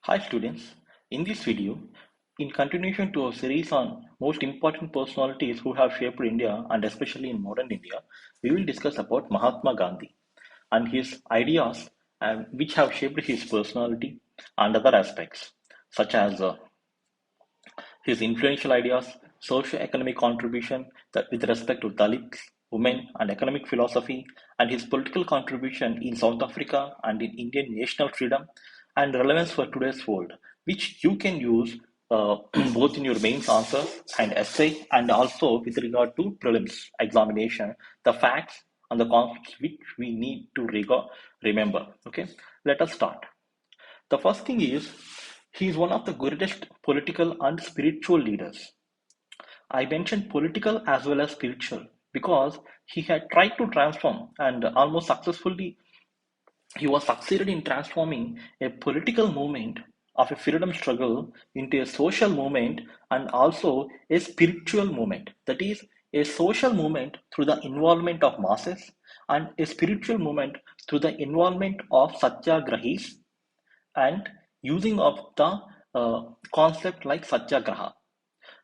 Hi students, in this video, in continuation to our series on most important personalities who have shaped India and especially in modern India, we will discuss about Mahatma Gandhi and his ideas and which have shaped his personality and other aspects such as his influential ideas, socio-economic contribution with respect to Dalits, women, and economic philosophy, and his political contribution in South Africa and in Indian national freedom, and relevance for today's world, which you can use both in your mains answer and essay, and also with regard to prelims examination, the facts and the concepts which we need to remember. Okay, let us start. The first thing is, he is one of the greatest political and spiritual leaders. I mentioned political as well as spiritual because he had tried to transform and almost successfully he was succeeded in transforming a political movement of a freedom struggle into a social movement and also a spiritual movement. That is, a social movement through the involvement of masses and a spiritual movement through the involvement of satyagrahis and using of the concept like satyagraha.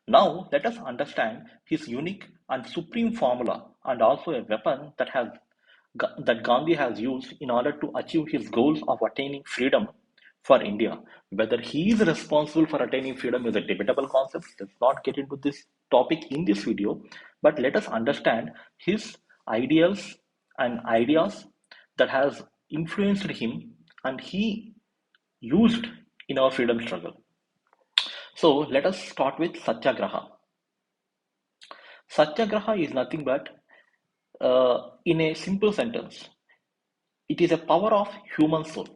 Now let us understand his unique and supreme formula and also a weapon that Gandhi has used in order to achieve his goals of attaining freedom for India. Whether he is responsible for attaining freedom is a debatable concept. Let's not get into this topic in this video, but let us understand his ideals and ideas that has influenced him and he used in our freedom struggle. So let us start with Satyagraha. Satyagraha is nothing but, in a simple sentence, it is a power of human soul.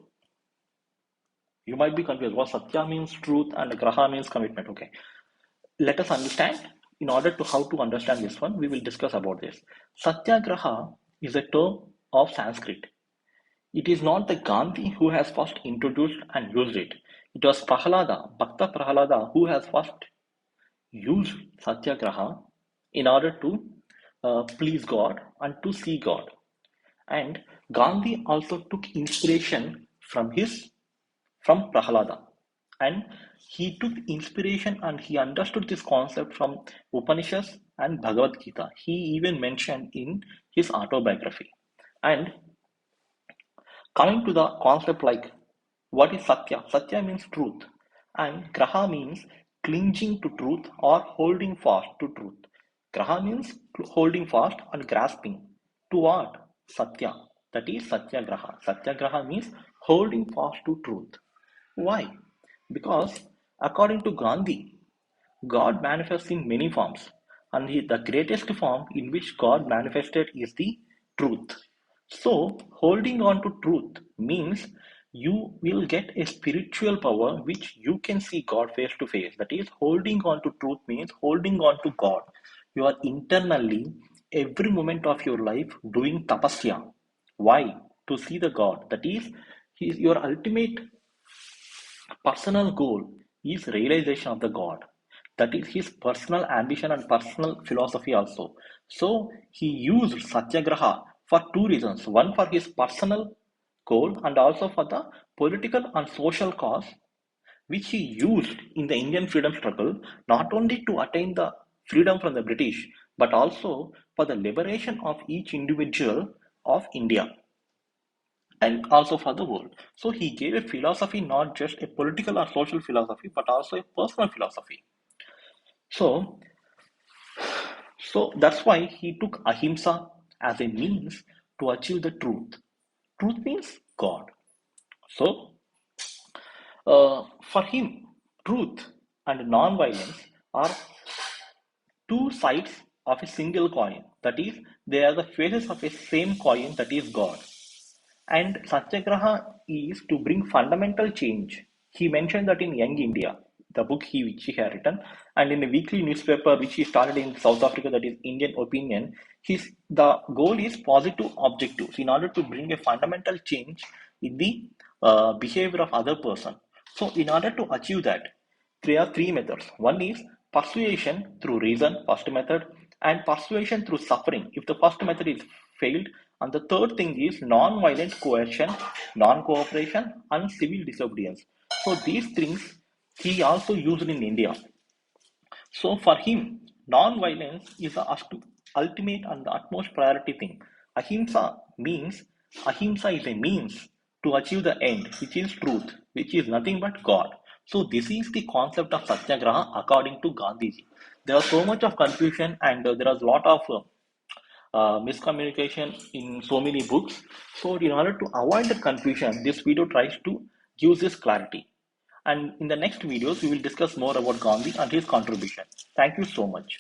You might be confused what Satya means truth and Graha means commitment. Okay, let us understand. In order to how to understand this one, we will discuss about this. Satyagraha is a term of Sanskrit. It is not the Gandhi who has first introduced and used it. It was Prahalada, Bhakta Prahalada, who has first used Satyagraha in order to please God and to see God. And Gandhi also took inspiration from Prahalada. And he took inspiration and he understood this concept from Upanishads and Bhagavad Gita. He even mentioned in his autobiography. And coming to the concept like what is Satya? Satya means truth, and Graha means clinging to truth or holding fast to truth. Graha means holding fast and grasping to what? Satya. That is Satyagraha. Satyagraha means holding fast to truth. Why? Because according to Gandhi, God manifests in many forms, and the greatest form in which God manifested is the truth. So, holding on to truth means you will get a spiritual power which you can see God face to face. That is, holding on to truth means holding on to God. You are internally, every moment of your life, doing tapasya. Why? To see the God. That is, your ultimate personal goal is realization of the God. That is his personal ambition and personal philosophy also. So he used Satyagraha for two reasons. One for his personal goal and also for the political and social cause which he used in the Indian freedom struggle, not only to attain the freedom from the British, but also for the liberation of each individual of India and also for the world. So he gave a philosophy, not just a political or social philosophy, but also a personal philosophy. So, so that's why he took ahimsa as a means to achieve the truth. Truth means God. So, for him, truth and non-violence are two sides of a single coin. That is, they are the faces of a same coin, that is God. And Satyagraha is to bring fundamental change. He mentioned that in Young India, the book which he had written, and in a weekly newspaper which he started in South Africa, that is Indian Opinion, the goal is positive objectives in order to bring a fundamental change in the behavior of other person. So, in order to achieve that, there are three methods. One is persuasion through reason, first method, and persuasion through suffering if the first method is failed. And the third thing is non-violent coercion, non-cooperation, and civil disobedience. So these things he also used in India. So for him, non-violence is the ultimate and the utmost priority thing. Ahimsa means ahimsa is a means to achieve the end, which is truth, which is nothing but God. So this is the concept of satyagraha according to Gandhiji. There was so much of confusion and there was a lot of miscommunication in so many books. So in order to avoid the confusion, this video tries to give this clarity. And in the next videos, we will discuss more about Gandhi and his contribution. Thank you so much.